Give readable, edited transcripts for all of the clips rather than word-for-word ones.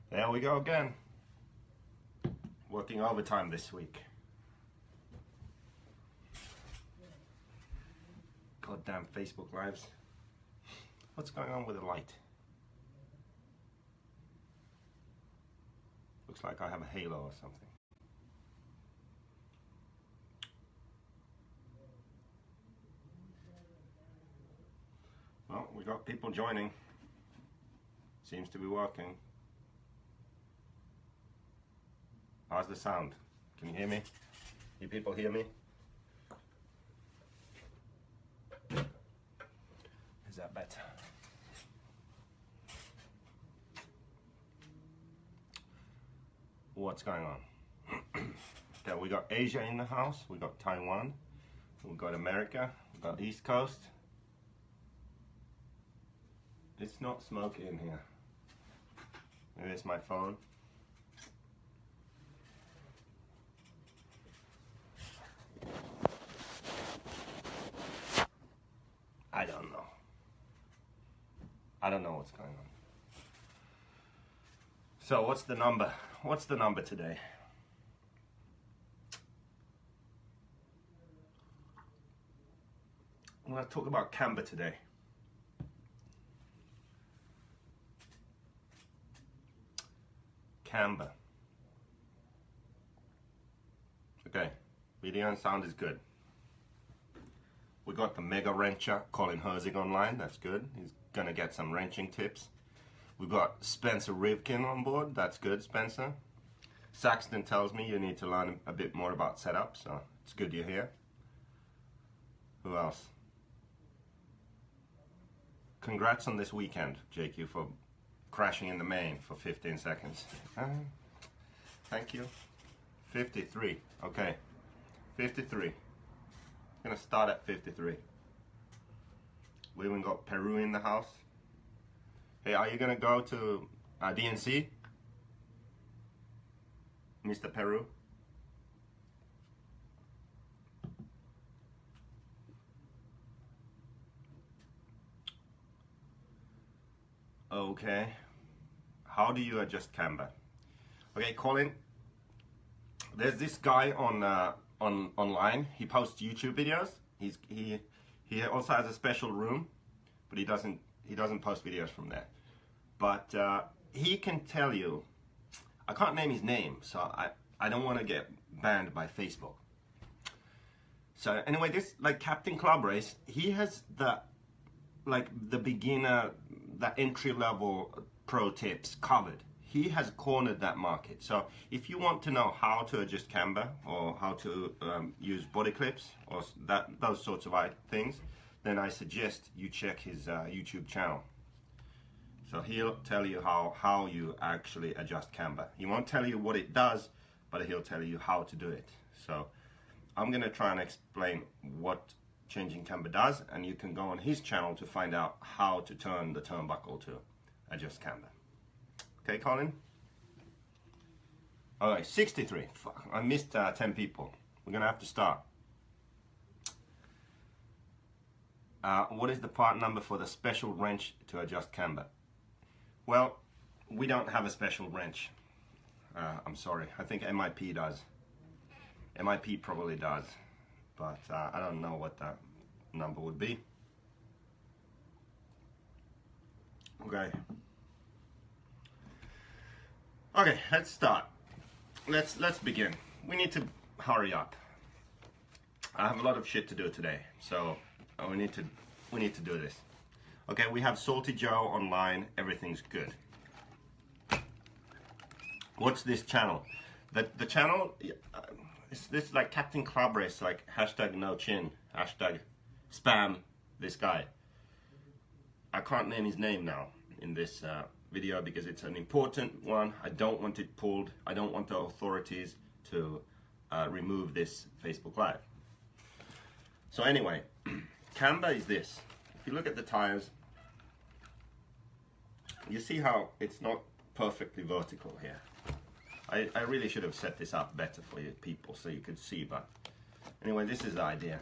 There we go again. Working overtime this week. Goddamn Facebook Lives. What's going on with the light? Looks like I have a halo or something. Well, we got people joining. Seems to be working. How's the sound? Can you hear me? You people hear me? Is that better? What's going on? Okay, we got Asia in the house, we got Taiwan, we got America, we got East Coast. It's not smoky in here. Maybe it's my phone. I don't know. I don't know what's going on. So what's the number? What's the number today? I'm going to talk about Camber today. Camber. Okay, video and sound is good. We got the mega wrencher Colin Herzig online, that's good. He's gonna get some wrenching tips. We've got Spencer Rivkin on board, that's good, Spencer. Saxton tells me you need to learn a bit more about setup, so it's good you're here. Who else? Congrats on this weekend, JQ, for crashing in the main for 15 seconds. Thank you. 53, okay. 53. Gonna start at 53. We even got Peru in the house. Hey, are you gonna go to DNC? Mr. Peru? Okay. How do you adjust camber? Okay, Colin. There's this guy on online. He posts YouTube videos. He also has a special room, but he doesn't post videos from there. But he can tell you. I can't name his name, so I don't want to get banned by Facebook. So anyway, this like Captain Club Race, he has the beginner, the entry level pro tips covered. He has cornered that market. So if you want to know how to adjust camber or how to use body clips or those sorts of things, then I suggest you check his YouTube channel. So he'll tell you how you actually adjust camber. He won't tell you what it does, but he'll tell you how to do it. So I'm gonna try and explain what changing camber does, and you can go on his channel to find out how to turn the turnbuckle to adjust camber. Okay, Colin? All right, 63. Fuck, I missed 10 people. We're gonna have to start. What is the part number for the special wrench to adjust camber? Well, we don't have a special wrench. I'm sorry. I think MIP does. MIP probably does, but I don't know what that number would be. Okay. Okay, let's start. Let's begin. We need to hurry up. I have a lot of shit to do today, so we need to do this. Okay, we have Salty Joe online. Everything's good. What's this channel? The channel is this like Captain Club Race, like hashtag no chin, hashtag spam this guy. I can't name his name now in this video because it's an important one. I don't want it pulled. I don't want the authorities to remove this Facebook Live. So anyway, camber is this. If you look at the tires, you see how it's not perfectly vertical here. I really should have set this up better for you people so you could see, but anyway, this is the idea.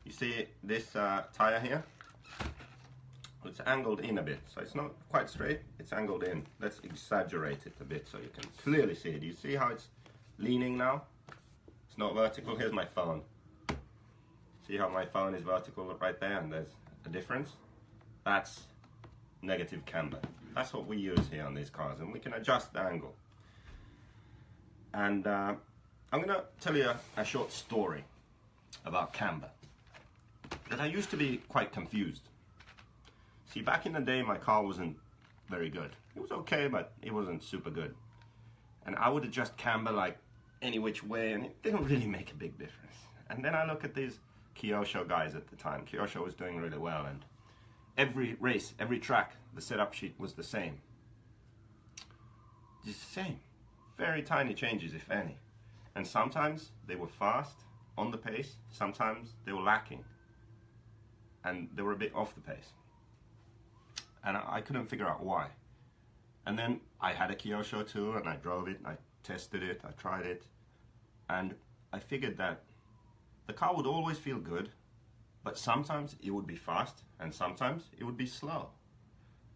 You see this tire here? It's angled in a bit, so it's not quite straight, it's angled in. Let's exaggerate it a bit so you can clearly see it. You see how it's leaning now? It's not vertical. Here's my phone. See how my phone is vertical right there, and there's a difference? That's negative camber. That's what we use here on these cars, and we can adjust the angle. And I'm going to tell you a short story about camber, that I used to be quite confused. See, back in the day, my car wasn't very good. It was okay, but it wasn't super good. And I would adjust camber like any which way, and it didn't really make a big difference. And then I look at these Kyosho guys at the time. Kyosho was doing really well, and every race, every track, the setup sheet was the same. Just the same. Very tiny changes, if any. And sometimes they were fast, on the pace. Sometimes they were lacking, and they were a bit off the pace. And I couldn't figure out why. And then I had a Kyosho too, and I drove it, I tested it, I tried it, and I figured that the car would always feel good, but sometimes it would be fast, and sometimes it would be slow.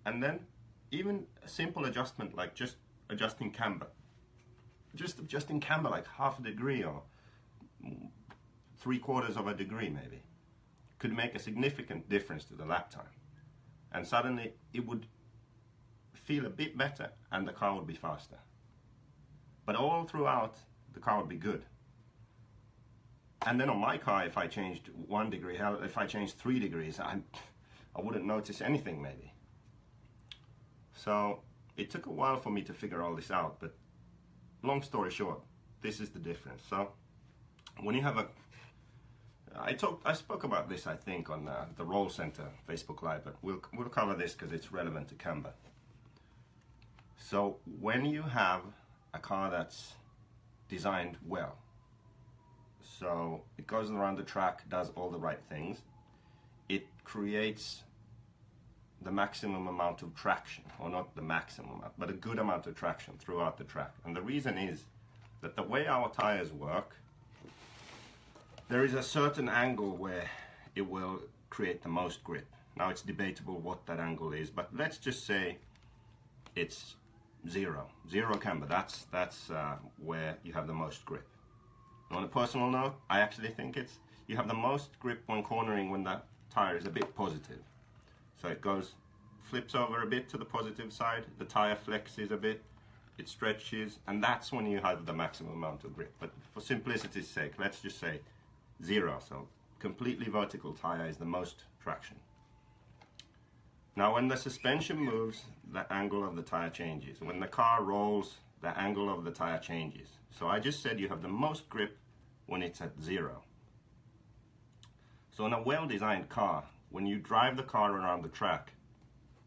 And then even a simple adjustment like just adjusting camber, like half a degree or 3/4 of a degree maybe, could make a significant difference to the lap time. And suddenly it would feel a bit better and the car would be faster. But all throughout, the car would be good. And then on my car, if I changed 1 degree, hell, if I changed 3 degrees, I wouldn't notice anything maybe. So it took a while for me to figure all this out, but long story short, this is the difference. So when you have a I spoke about this, I think, on the Roll Center Facebook Live, but we'll cover this because it's relevant to Camber. So when you have a car that's designed well, so it goes around the track, does all the right things, it creates the maximum amount of traction, or not the maximum amount, but a good amount of traction throughout the track. And the reason is that the way our tires work, there is a certain angle where it will create the most grip. Now it's debatable what that angle is, but let's just say it's zero camber. That's where you have the most grip. On a personal note, I actually think you have the most grip when cornering when the tire is a bit positive. So it flips over a bit to the positive side, the tire flexes a bit, it stretches, and that's when you have the maximum amount of grip. But for simplicity's sake, let's just say 0. So completely vertical tire is the most traction. Now when the suspension moves, the angle of the tire changes. When the car rolls, the angle of the tire changes. So I just said you have the most grip when it's at 0. So in a well-designed car, when you drive the car around the track,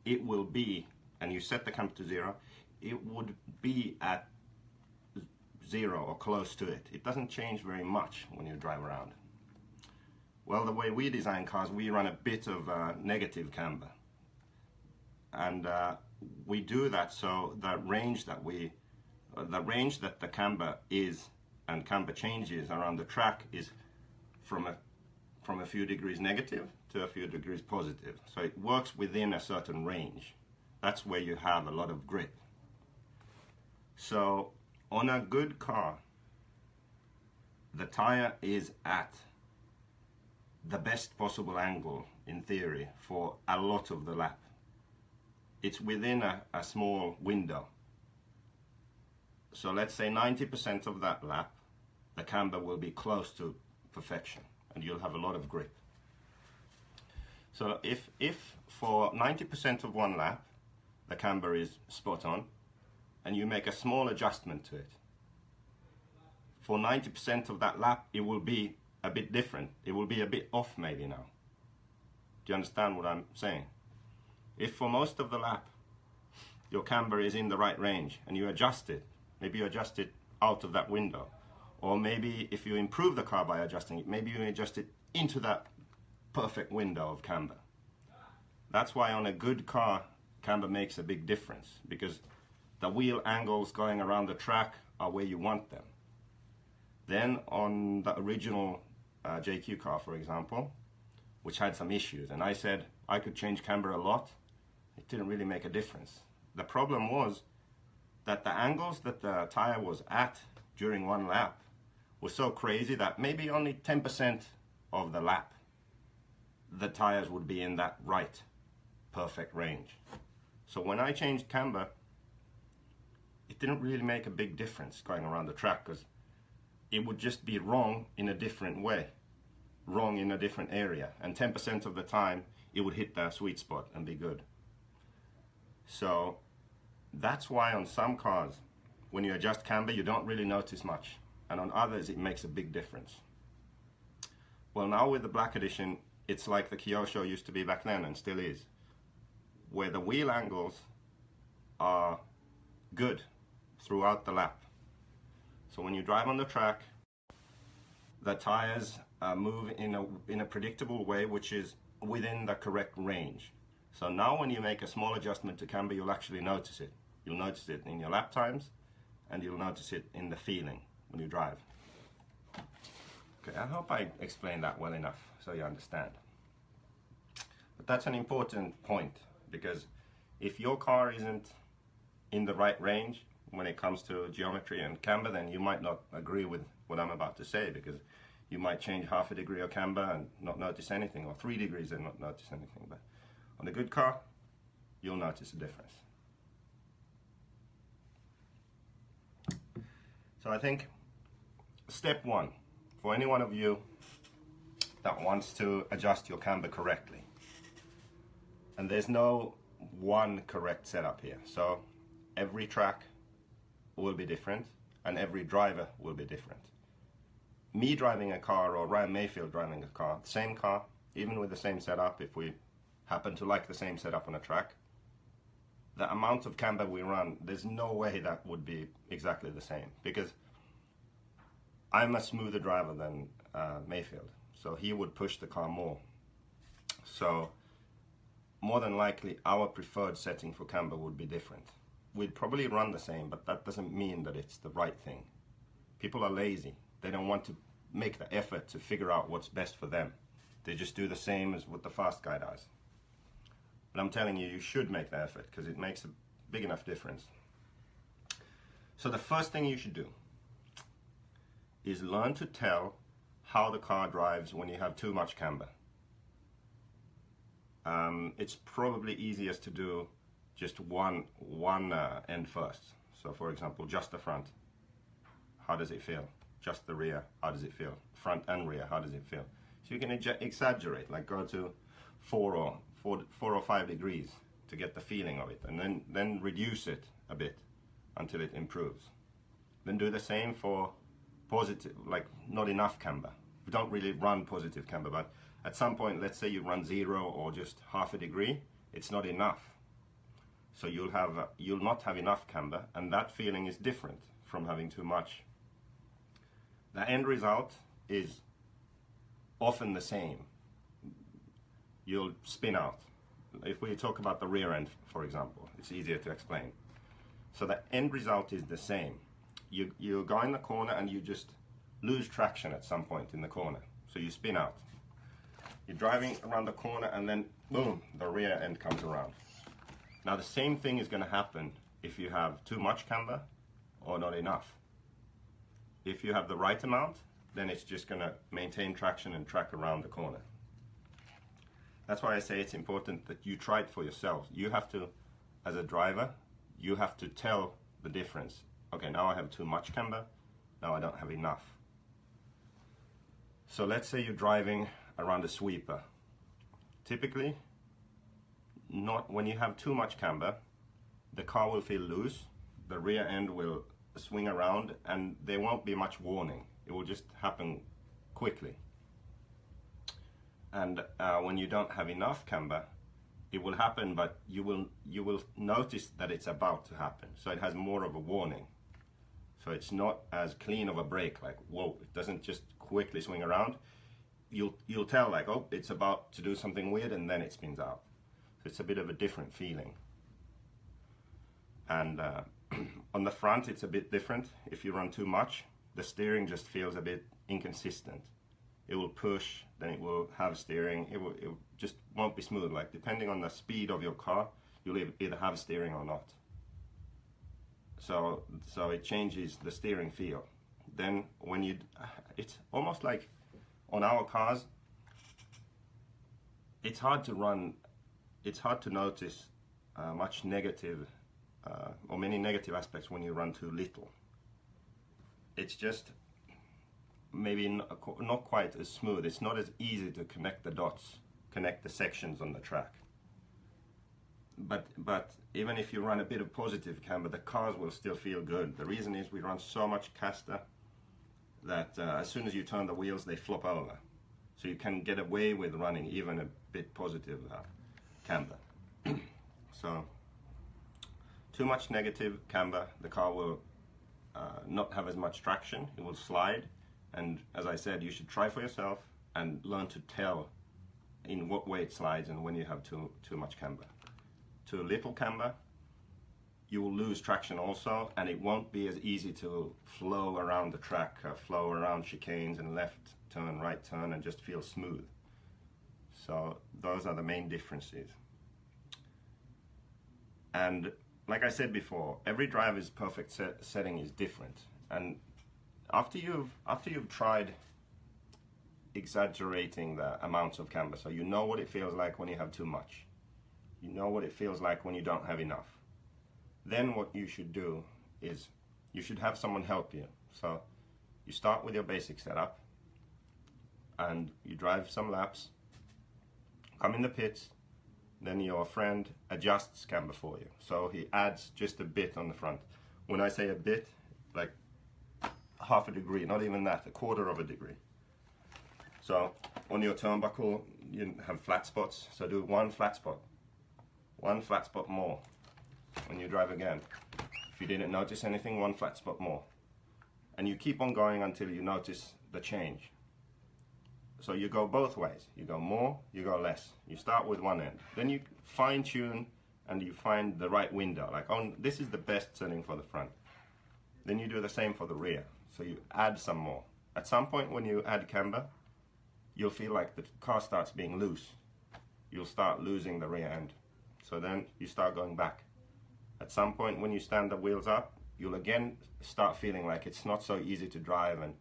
it will be, and you set the camber to 0, it would be at 0 or close to it. It doesn't change very much when you drive around. Well, the way we design cars, we run a bit of negative camber. And we do that so the range that the camber is and camber changes around the track is from a few degrees negative to a few degrees positive. So it works within a certain range. That's where you have a lot of grip. So on a good car, the tire is at the best possible angle in theory for a lot of the lap. It's within a small window. So let's say 90% of that lap, the camber will be close to perfection and you'll have a lot of grip. So if for 90% of one lap, the camber is spot on, and you make a small adjustment to it, for 90% of that lap, it will be a bit different. It will be a bit off maybe now. Do you understand what I'm saying? If for most of the lap, your camber is in the right range and you adjust it, maybe you adjust it out of that window, or maybe if you improve the car by adjusting it, maybe you adjust it into that perfect window of camber. That's why on a good car, camber makes a big difference, because the wheel angles going around the track are where you want them. Then on the original JQ car, for example, which had some issues, and I said I could change camber a lot. It didn't really make a difference. The problem was that the angles that the tire was at during one lap were so crazy that maybe only 10% of the lap the tires would be in that right perfect range. So when I changed camber, it didn't really make a big difference going around the track, because it would just be wrong in a different way, wrong in a different area, and 10% of the time it would hit the sweet spot and be good. So that's why on some cars, when you adjust camber, you don't really notice much, and on others it makes a big difference. Well, now with the Black Edition, it's like the Kyosho used to be back then, and still is, where the wheel angles are good throughout the lap. So when you drive on the track, the tires move in a predictable way, which is within the correct range. So now when you make a small adjustment to camber, you'll actually notice it. You'll notice it in your lap times, and you'll notice it in the feeling when you drive. Okay, I hope I explained that well enough so you understand. But that's an important point, because if your car isn't in the right range when it comes to geometry and camber, then you might not agree with what I'm about to say, because you might change half a degree of camber and not notice anything, or 3 degrees and not notice anything. But on a good car, you'll notice a difference. So I think step one, for any one of you that wants to adjust your camber correctly, and there's no one correct setup here. So every track will be different, and every driver will be different. Me driving a car, or Ryan Mayfield driving a car, same car, even with the same setup, if we happen to like the same setup on a track, the amount of camber we run, there's no way that would be exactly the same, because I'm a smoother driver than Mayfield, so he would push the car more. So more than likely our preferred setting for camber would be different. We'd probably run the same, but that doesn't mean that it's the right thing. People are lazy. They don't want to make the effort to figure out what's best for them. They just do the same as what the fast guy does. But I'm telling you, you should make the effort, because it makes a big enough difference. So the first thing you should do is learn to tell how the car drives when you have too much camber. It's probably easiest to do just one end first. So for example, just the front, how does it feel? Just the rear, how does it feel? Front and rear, how does it feel? So you can exaggerate, like go to 4 or 5 degrees to get the feeling of it, and then reduce it a bit until it improves. Then do the same for positive, like not enough camber. We don't really run positive camber, but at some point, let's say you run 0 or just half a degree, it's not enough. So you'll not have enough camber, and that feeling is different from having too much. The end result is often the same. You'll spin out. If we talk about the rear end, for example, it's easier to explain. So the end result is the same. You go in the corner and you just lose traction at some point in the corner. So you spin out. You're driving around the corner, and then boom, the rear end comes around. Now the same thing is going to happen if you have too much camber or not enough. If you have the right amount, then it's just going to maintain traction and track around the corner. That's why I say it's important that you try it for yourself. You have to, as a driver, you have to tell the difference. Okay, now I have too much camber, now I don't have enough. So let's say you're driving around a sweeper. Typically, not when you have too much camber, the car will feel loose, the rear end will swing around, and there won't be much warning. It will just happen quickly. And when you don't have enough camber, it will happen, but you will notice that it's about to happen. So it has more of a warning. So it's not as clean of a brake, like whoa, it doesn't just quickly swing around. You'll tell, like, oh, it's about to do something weird, and then it spins out. So it's a bit of a different feeling. And on the front, it's a bit different. If you run too much, the steering just feels a bit inconsistent. it will push, then it will have steering, it just won't be smooth. Like depending on the speed of your car, you'll either have steering or not. So it changes the steering feel. Then when it's almost like on our cars, it's hard to notice much negative or many negative aspects when you run too little. It's just maybe not quite as smooth. It's not as easy to connect the dots, connect the sections on the track. But even if you run a bit of positive camber, the cars will still feel good. The reason is we run so much caster that as soon as you turn the wheels, they flop over. So you can get away with running even a bit positive camber. So too much negative camber, the car will not have as much traction. It will slide. And as I said, you should try for yourself and learn to tell in what way it slides and when you have too much camber. Too little camber, you will lose traction also, and it won't be as easy to flow around the track, flow around chicanes and left turn, right turn, and just feel smooth. So those are the main differences. And like I said before, every driver's perfect setting is different. And after you've tried exaggerating the amounts of camber, so you know what it feels like when you have too much, you know what it feels like when you don't have enough, then what you should do is you should have someone help you. So you start with your basic setup and you drive some laps, come in the pits, then your friend adjusts camber for you. So he adds just a bit on the front. When I say a bit, like half a degree, not even that, a quarter of a degree. So on your turnbuckle, you have flat spots, so do one flat spot more. When you drive again, if you didn't notice anything, one flat spot more. And you keep on going until you notice the change. So you go both ways. You go more, you go less. You start with one end. Then you fine tune and you find the right window. Like, oh, this is the best setting for the front. Then you do the same for the rear. So you add some more. At some point when you add camber, you'll feel like the car starts being loose. You'll start losing the rear end. So then you start going back. At some point when you stand the wheels up, you'll again start feeling like it's not so easy to drive and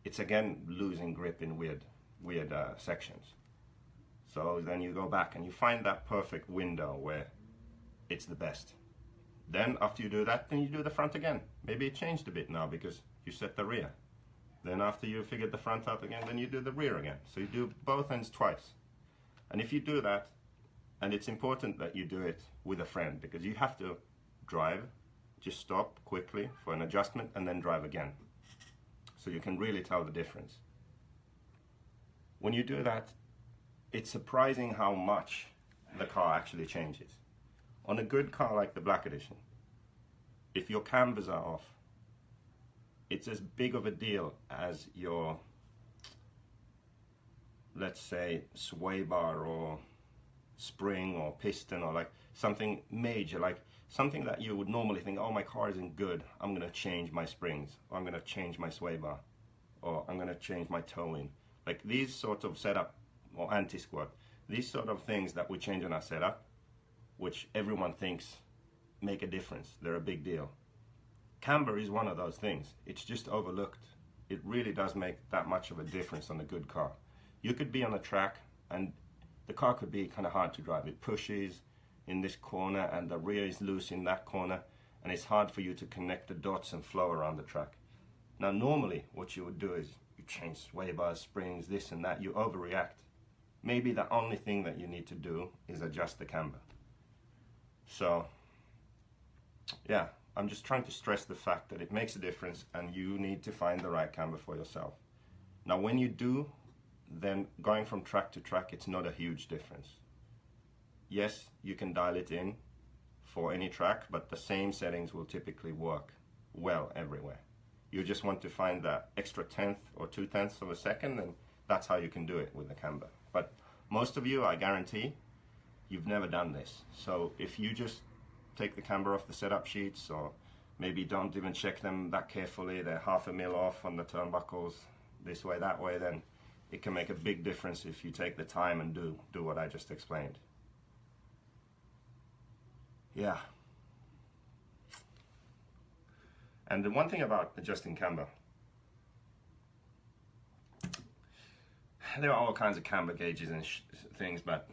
it's again losing grip in weird sections. So then you go back and you find that perfect window where it's the best. Then after you do that, then you do the front again. Maybe it changed a bit now because you set the rear. Then after you figured the front out again, then you do the rear again. So you do both ends twice. And if you do that, and it's important that you do it with a friend because you have to drive, just stop quickly for an adjustment and then drive again. So you can really tell the difference. When you do that, it's surprising how much the car actually changes. On a good car like the Black Edition, if your cambers are off, it's as big of a deal as your, let's say, sway bar or spring or piston or like something major, like something that you would normally think, oh, my car isn't good, I'm going to change my springs, or I'm going to change my sway bar, or I'm going to change my toe-in. Like these sort of setup, or anti-squat, these sort of things that we change in our setup, which everyone thinks make a difference, they're a big deal. Camber is one of those things. It's just overlooked. It really does make that much of a difference on a good car. You could be on a track and the car could be kind of hard to drive. It pushes in this corner and the rear is loose in that corner, and it's hard for you to connect the dots and flow around the track. Now normally what you would do is you change sway bars, springs, this and that, you overreact. Maybe the only thing that you need to do is adjust the camber. So yeah, I'm just trying to stress the fact that it makes a difference and you need to find the right camber for yourself. Now when you do, then going from track to track, it's not a huge difference. Yes, you can dial it in for any track, but the same settings will typically work well everywhere. You just want to find that extra 1/10 or 2/10 of a second, and that's how you can do it with the camber. But most of you, I guarantee, you've never done this. So if you just take the camber off the setup sheets, or maybe don't even check them that carefully, they're 1/2 mil off on the turnbuckles, this way, that way, then it can make a big difference if you take the time and do what I just explained. Yeah. And the one thing about adjusting camber, there are all kinds of camber gauges and things, but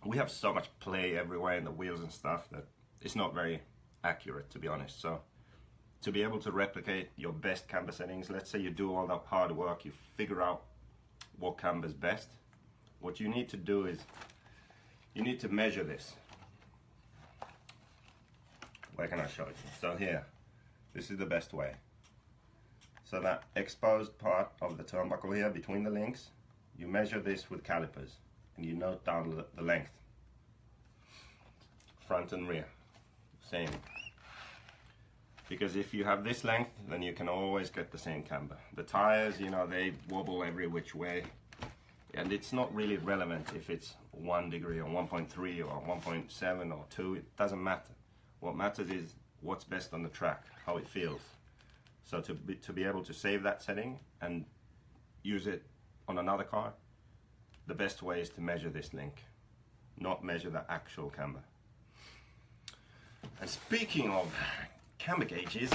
we have so much play everywhere in the wheels and stuff that it's not very accurate, to be honest. So to be able to replicate your best camber settings, let's say you do all that hard work, you figure out what camber is best, what you need to do is you need to measure this. Where can I show it? So here, this is the best way. So that exposed part of the turnbuckle here between the links, you measure this with calipers and you note down the length, front and rear, same. Because if you have this length, then you can always get the same camber. The tires, you know, they wobble every which way, and it's not really relevant if it's 1 degree or 1.3 or 1.7 or 2, it doesn't matter. What matters is what's best on the track, how it feels. So to be able to save that setting and use it on another car, the best way is to measure this link, not measure the actual camber. And speaking of camber gauges,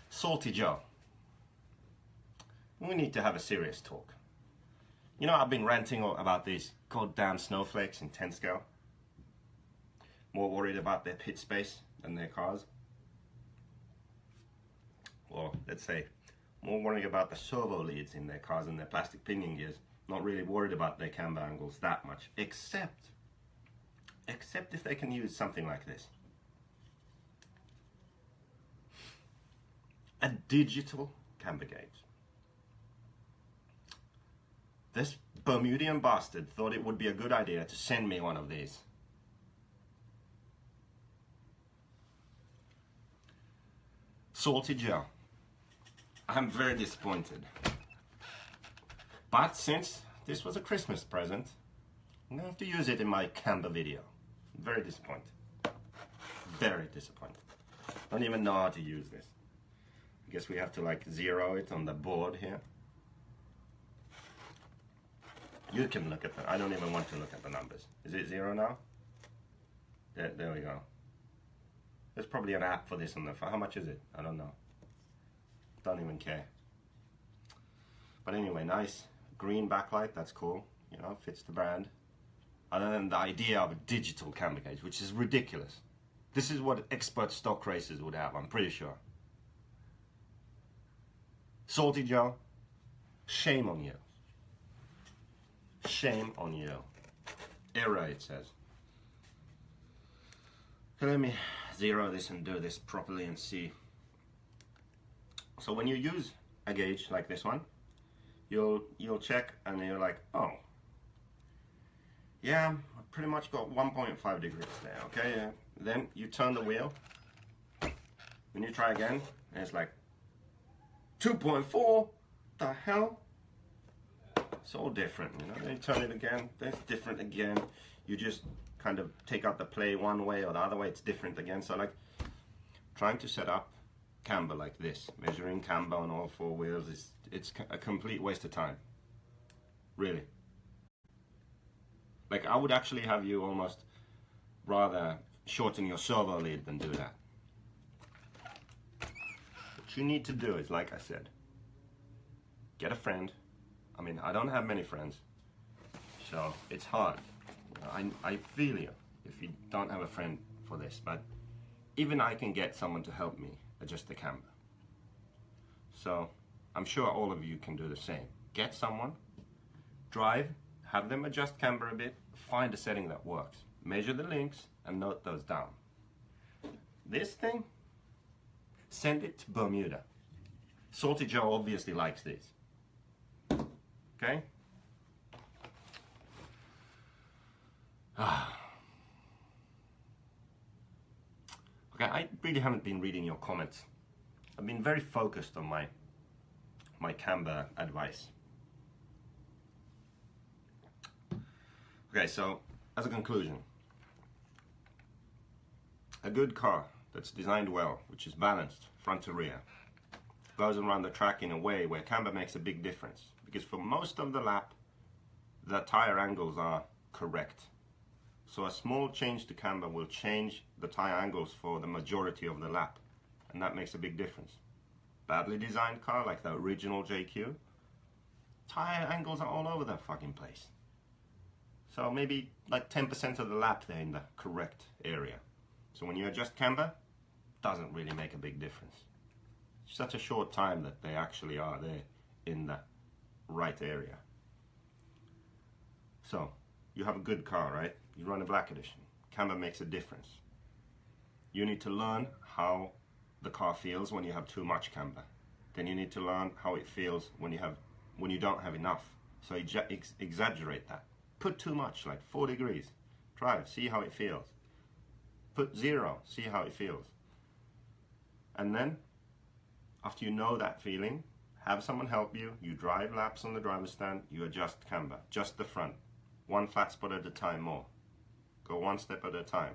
Salty Joe, we need to have a serious talk. You know, I've been ranting about these goddamn snowflakes in 10 scale. More worried about their pit space than their cars. Or let's say, more worried about the servo leads in their cars and their plastic pinion gears. Not really worried about their camber angles that much, except if they can use something like this. A digital camber gauge. This Bermudian bastard thought it would be a good idea to send me one of these. Salty Joe, I'm very disappointed. But since this was a Christmas present, I'm going to have to use it in my camber video. Very disappointed. Very disappointed. Don't even know how to use this. I guess we have to like zero it on the board here. You can look at the, I don't even want to look at the numbers. Is it 0 now? There we go. There's probably an app for this on the phone. How much is it? I don't know. Don't even care. But anyway, nice green backlight, that's cool. You know, fits the brand. Other than the idea of a digital camber gauge, which is ridiculous. This is what expert stock racers would have, I'm pretty sure. Salty Joe, shame on you. Shame on you. Error, it says. Okay, let me zero this and do this properly and see. So when you use a gauge like this one, you'll check and you're like, oh, yeah, I pretty much got 1.5 degrees there, okay? Yeah. Then you turn the wheel, when you try again, and it's like 2.4, the hell? It's all different, you know? Then you turn it again, then it's different again. You just kind of take out the play one way or the other way, it's different again. So like trying to set up camber like this, measuring camber on all 4 wheels, it's a complete waste of time, really. Like I would actually have you almost rather shorten your servo lead than do that. What you need to do is, like I said, get a friend. I mean, I don't have many friends, so it's hard. I feel you if you don't have a friend for this, but even I can get someone to help me adjust the camber. So I'm sure all of you can do the same. Get someone, drive, have them adjust camber a bit, find a setting that works. Measure the links and note those down. This thing, send it to Bermuda. Salty Joe obviously likes this. Okay? Okay, I really haven't been reading your comments. I've been very focused on my camber advice. Okay, so as a conclusion, a good car that's designed well, which is balanced front to rear, goes around the track in a way where camber makes a big difference. Because for most of the lap, the tire angles are correct. So a small change to camber will change the tire angles for the majority of the lap. And that makes a big difference. Badly designed car like the original JQ, tire angles are all over the fucking place. So maybe like 10% of the lap they're in the correct area. So when you adjust camber, doesn't really make a big difference. It's such a short time that they actually are there in the right area. So you have a good car, right? You run a black edition. Camber makes a difference. You need to learn how the car feels when you have too much camber. Then you need to learn how it feels when you don't have enough. So exaggerate that. Put too much, like 4 degrees. Drive, see how it feels. Put 0, see how it feels. And then, after you know that feeling, have someone help you. You drive laps on the driver's stand, you adjust camber, just the front. 1 flat spot at a time more. Go 1 step at a time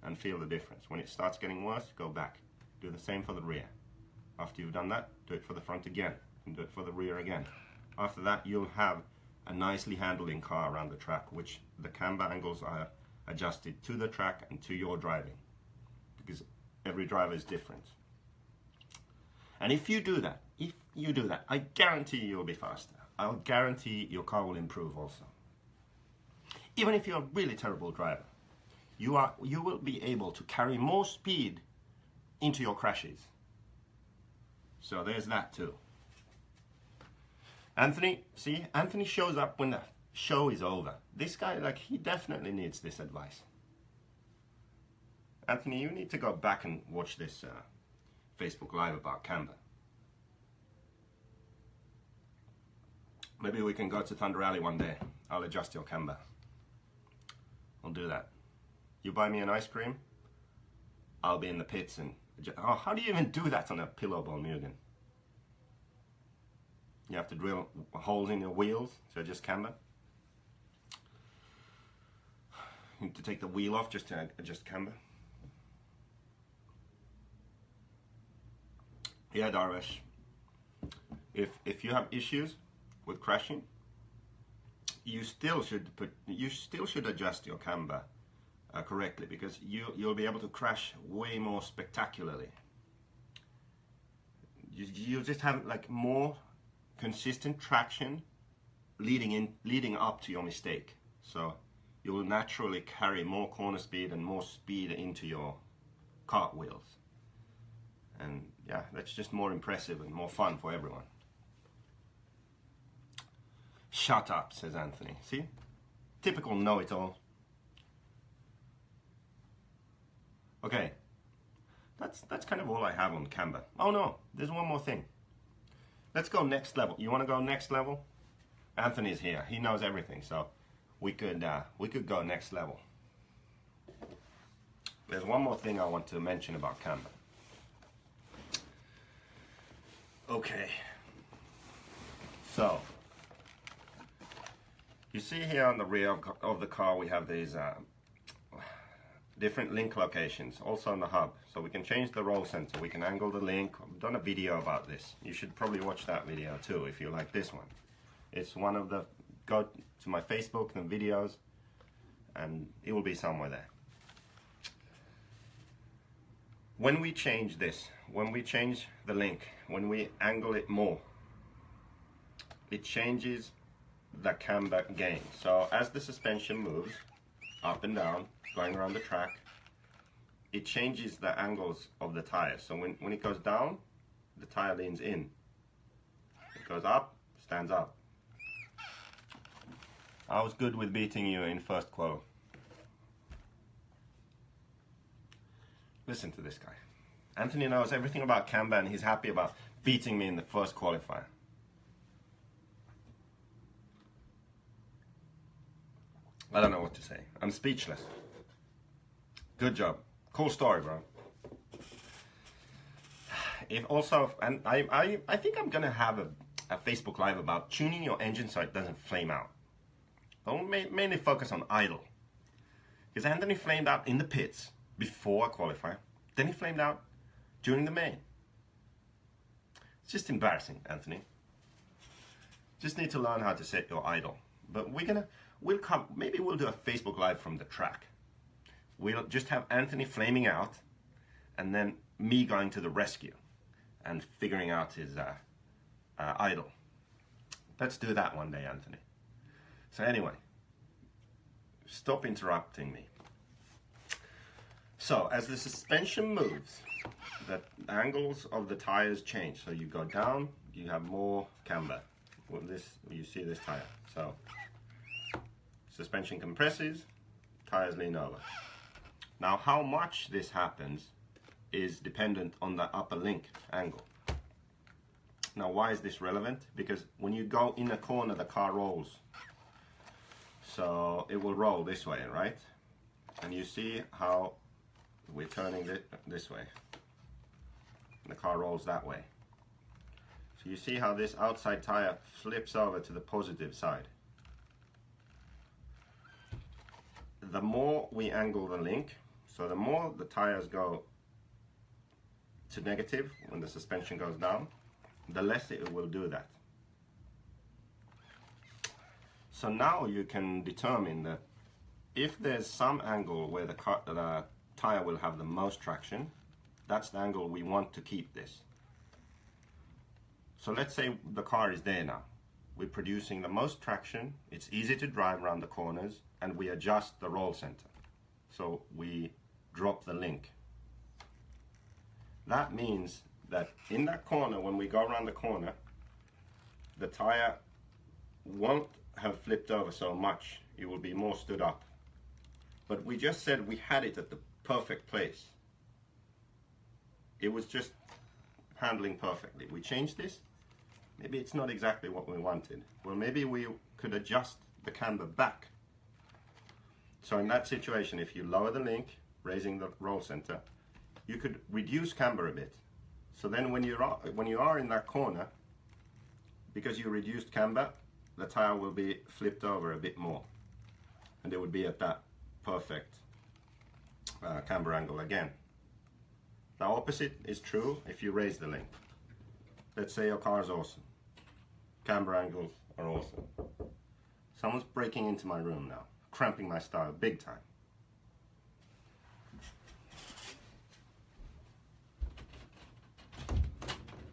and feel the difference. When it starts getting worse, go back. Do the same for the rear. After you've done that, do it for the front again, and do it for the rear again. After that, you'll have a nicely handling car around the track, which the camber angles are adjusted to the track and to your driving, because every driver is different. And if you do that, I guarantee you'll be faster. I'll guarantee your car will improve also. Even if you're a really terrible driver, you will be able to carry more speed into your crashes. So there's that too. Anthony shows up when the show is over. This guy, like, he definitely needs this advice. Anthony, you need to go back and watch this Facebook Live about camber. Maybe we can go to Thunder Alley one day. I'll adjust your camber. I'll do that. You buy me an ice cream, I'll be in the pits and... Oh, how do you even do that on a pillow Bermudan? You have to drill holes in your wheels to adjust camber. You need to take the wheel off just to adjust camber. Yeah, Darvish. If you have issues with crashing, you still should adjust your camber correctly, because you'll be able to crash way more spectacularly. You'll just have like more consistent traction leading up to your mistake. So you will naturally carry more corner speed and more speed into your cartwheels. And yeah, that's just more impressive and more fun for everyone. Shut up, says Anthony. See? Typical know-it-all. Okay. That's kind of all I have on camber. Oh no, there's one more thing. Let's go next level. You want to go next level? Anthony's here. He knows everything, so we could go next level. There's one more thing I want to mention about camber. Okay. So, you see here on the rear of the car we have these different link locations, also on the hub. So we can change the roll center, we can angle the link. I've done a video about this. You should probably watch that video too if you like this one. It's one of the, go to my Facebook and videos, and it will be somewhere there. When we change this, when we change the link, when we angle it more, it changes the camber gain. So as the suspension moves up and down, going around the track, it changes the angles of the tire. So when it goes down, the tire leans in. It goes up, stands up. I was good with beating you in first quote. Listen to this guy. Anthony knows everything about camber and he's happy about beating me in the first qualifier. I don't know what to say. I'm speechless. Good job. Cool story, bro. If also, and I think I'm gonna have a Facebook Live about tuning your engine so it doesn't flame out. Don't mainly focus on idle. Because Anthony flamed out in the pits before a qualifier. Then he flamed out during the main. It's just embarrassing, Anthony. Just need to learn how to set your idle. But maybe we'll do a Facebook Live from the track. We'll just have Anthony flaming out and then me going to the rescue and figuring out his idle. Let's do that one day, Anthony. So anyway, stop interrupting me. So as the suspension moves, the angles of the tires change. So you go down, you have more camber. Well, you see this tire. So suspension compresses, tires lean over. Now how much this happens is dependent on the upper link angle. Now why is this relevant? Because when you go in a corner, the car rolls. So it will roll this way, right? And you see how we're turning it this way. And the car rolls that way. So you see how this outside tire flips over to the positive side. The more we angle the link, so the more the tires go to negative when the suspension goes down, the less it will do that. So now you can determine that if there's some angle where the tire will have the most traction, that's the angle we want to keep this. So let's say the car is there now. We're producing the most traction, it's easy to drive around the corners, and we adjust the roll center. So we drop the link. That means that in that corner, when we go around the corner, the tire won't have flipped over so much. It will be more stood up. But we just said we had it at the perfect place. It was just handling perfectly. We changed this. Maybe it's not exactly what we wanted. Well, maybe we could adjust the camber back. So in that situation, if you lower the link, raising the roll center, you could reduce camber a bit. So then when you are in that corner, because you reduced camber, the tire will be flipped over a bit more. And it would be at that perfect camber angle again. The opposite is true if you raise the link. Let's say your car is awesome. Camber angles are awesome. Someone's breaking into my room now, cramping my style big time.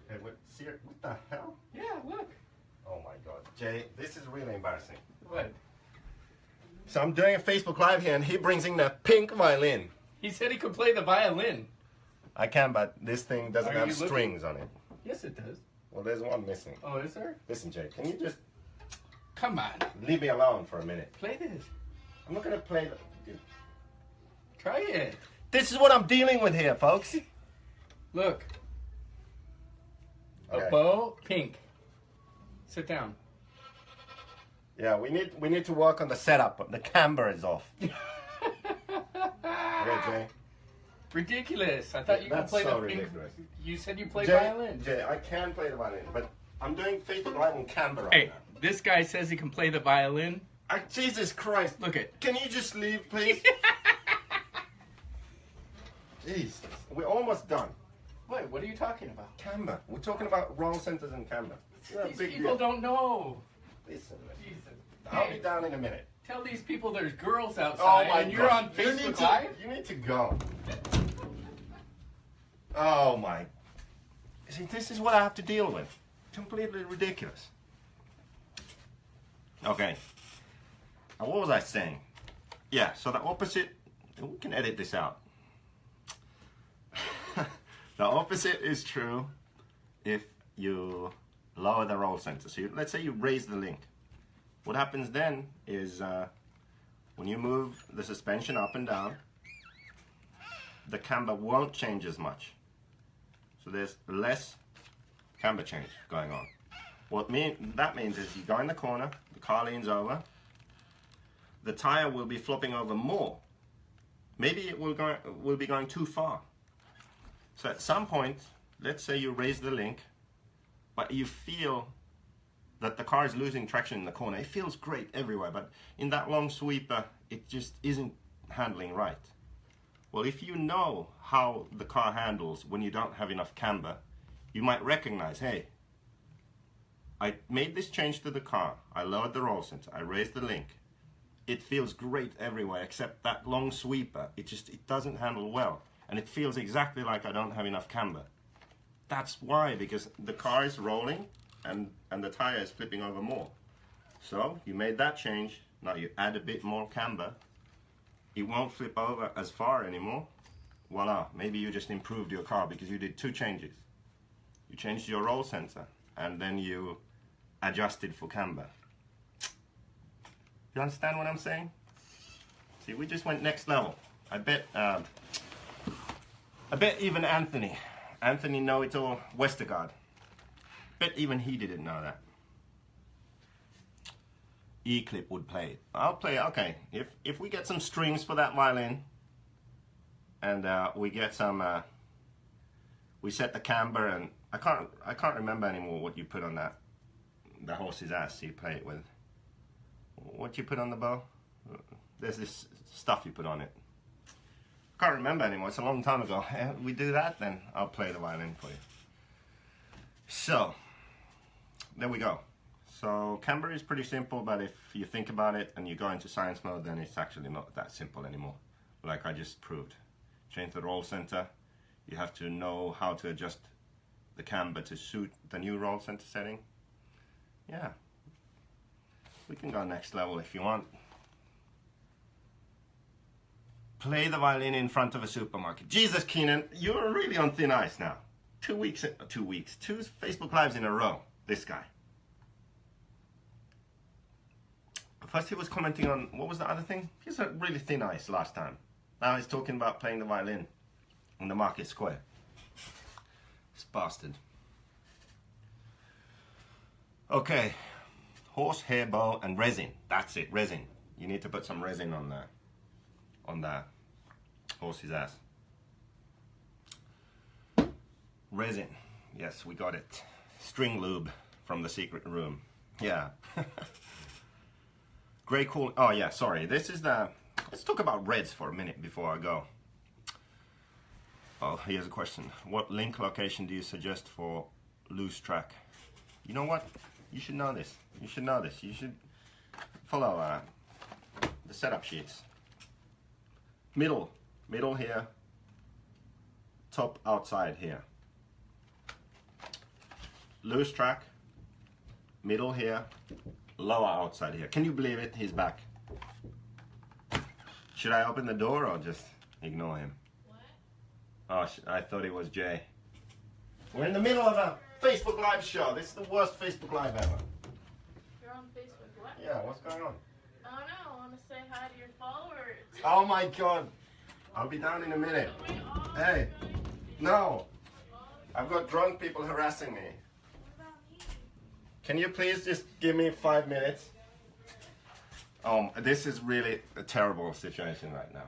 Hey, what the hell? Yeah, look. Oh my God, Jay, this is really embarrassing. What? So I'm doing a Facebook Live here and he brings in the pink violin. He said he could play the violin. I can, but this thing doesn't have strings on it. Yes, it does. Well, there's one missing. Oh, is there? Listen, Jay, can you just Come on. leave me alone for a minute? Play this. I'm not going to play Try it. This is what I'm dealing with here, folks. Look. Okay. A bow, pink. Sit down. Yeah, we need to work on the setup. The camber is off. Okay, Jay. Ridiculous. I thought you could That's play so the pink. ridiculous. You said you play Jay, violin. Jay, I can play the violin, but I'm doing Facebook Live on camber right Hey, now. this guy says he can play the violin. Jesus Christ. Look it. Can you just leave, please? Jesus. We're almost done. Wait, what are you talking about? Camber. We're talking about roll centers and camber. It's not a These big people deal. don't know. Listen, Jesus. I'll Hey, be down in a minute. tell these people there's girls Oh outside my and you're God. on Facebook Live? You need to go. Oh my. See, this is what I have to deal with. Completely ridiculous. Okay. Now, what was I saying? Yeah, so the opposite, we can edit this out. The opposite is true if you lower the roll center. So let's say you raise the link. What happens then is when you move the suspension up and down, the camber won't change as much. So there's less camber change going on. That means is you go in the corner, the car leans over, the tire will be flopping over more. Maybe it will be going too far. So at some point, let's say you raise the link, but you feel that the car is losing traction in the corner. It feels great everywhere, but in that long sweeper, it just isn't handling right. Well, if you know how the car handles when you don't have enough camber, you might recognize, hey, I made this change to the car. I lowered the roll center. I raised the link. It feels great everywhere except that long sweeper. It doesn't handle well. And it feels exactly like I don't have enough camber. That's why, because the car is rolling and the tire is flipping over more. So you made that change. Now you add a bit more camber. It won't flip over as far anymore. Voila, maybe you just improved your car because you did 2 changes. You changed your roll sensor and then you adjusted for camber. You understand what I'm saying? See, we just went next level. I bet even Anthony Know-It-All Westergaard, bet even he didn't know that. E-clip would play it. I'll play, okay, if we get some strings for that violin, and we get some, we set the camber, and I can't remember anymore what you put on that, the horse's ass you play it with. What you put on the bow? There's this stuff you put on it. Can't remember anymore, it's a long time ago. We do that, then I'll play the violin for you. So, there we go. So camber is pretty simple, but if you think about it and you go into science mode, then it's actually not that simple anymore. Like I just proved. Change the roll center. You have to know how to adjust the camber to suit the new roll center setting. Yeah. We can go next level if you want. Play the violin in front of a supermarket. Jesus, Keenan, you're really on thin ice now. 2 Facebook Lives in a row, this guy. First he was commenting on, what was the other thing? He's a really thin ice last time. Now he's talking about playing the violin on the market square. This bastard. Okay, horse, hair bow, and resin. That's it, resin. You need to put some resin on the horse's ass. Resin, yes, we got it. String lube from the secret room. Yeah. Gray cool. Oh yeah, sorry. This is the. Let's talk about reds for a minute before I go. Oh, here's a question. What link location do you suggest for loose track? You know what? You should know this. You should know this. You should follow the setup sheets. Middle here. Top outside here. Loose track. Middle here. Lower outside here. Can you believe it? He's back. Should I open the door or just ignore him? What? Oh, I thought it was Jay. We're in the middle of a Facebook Live show. This is the worst Facebook Live ever. You're on Facebook, what? Yeah, what's going on? Oh no, I want to say hi to your followers. Oh my god. I'll be down in a minute. Hey, no. I've got drunk people harassing me. Can you please just give me 5 minutes? This is really a terrible situation right now.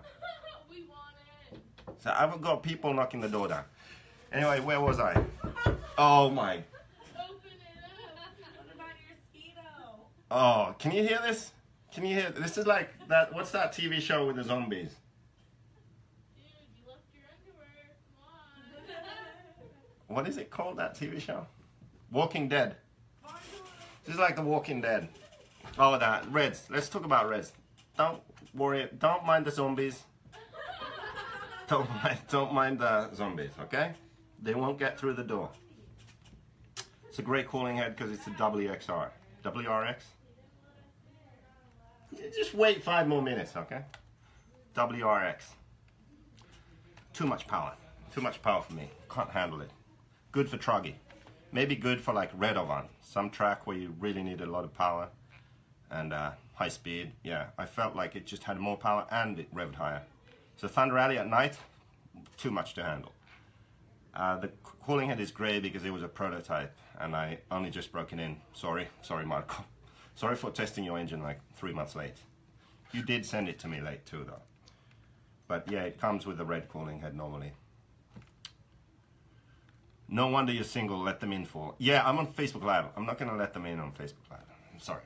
We want it. So I've got people knocking the door down. Anyway, where was I? Oh my. Open it up. What about your mosquito? Oh, can you hear this? Can you hear? This is like that. What's that TV show with the zombies? Dude, you left your underwear. Come on. What is it called, that TV show? Walking Dead. This is like the Walking Dead. Oh, that. Reds. Let's talk about reds. Don't worry. Don't mind the zombies. Don't mind the zombies, okay? They won't get through the door. It's a great cooling head because it's a WXR. WRX? Just wait 5 more minutes, okay? WRX. Too much power. Too much power for me. Can't handle it. Good for truggy. Maybe good for like Radovan. Some track where you really need a lot of power and high speed. Yeah, I felt like it just had more power and it revved higher. So Thunder Alley at night, too much to handle. The cooling head is grey because it was a prototype and I only just broke it in. Sorry Marco. Sorry for testing your engine like 3 months late. You did send it to me late too though. But yeah, it comes with a red cooling head normally. No wonder you're single, let them in for. Yeah, I'm on Facebook Live. I'm not gonna let them in on Facebook Live. I'm sorry.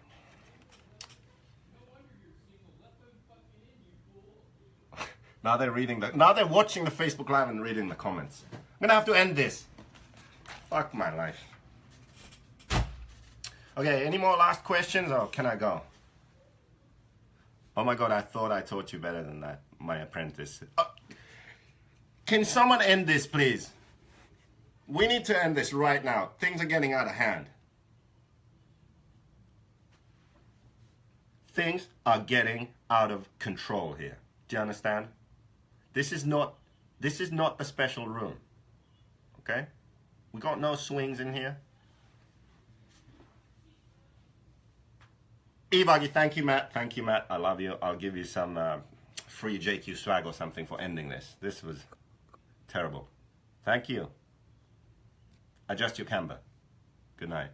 Now they're watching the Facebook Live and reading the comments. I'm gonna have to end this. Fuck my life. Okay, any more last questions or can I go? Oh my God, I thought I taught you better than that, my apprentice. Can someone end this, please? We need to end this right now. Things are getting out of hand. Things are getting out of control here. Do you understand? This is not a special room. Okay? We got no swings in here. E-Buggy, thank you, Matt. Thank you, Matt. I love you. I'll give you some free JQ swag or something for ending this. This was terrible. Thank you. Adjust your camber. Good night.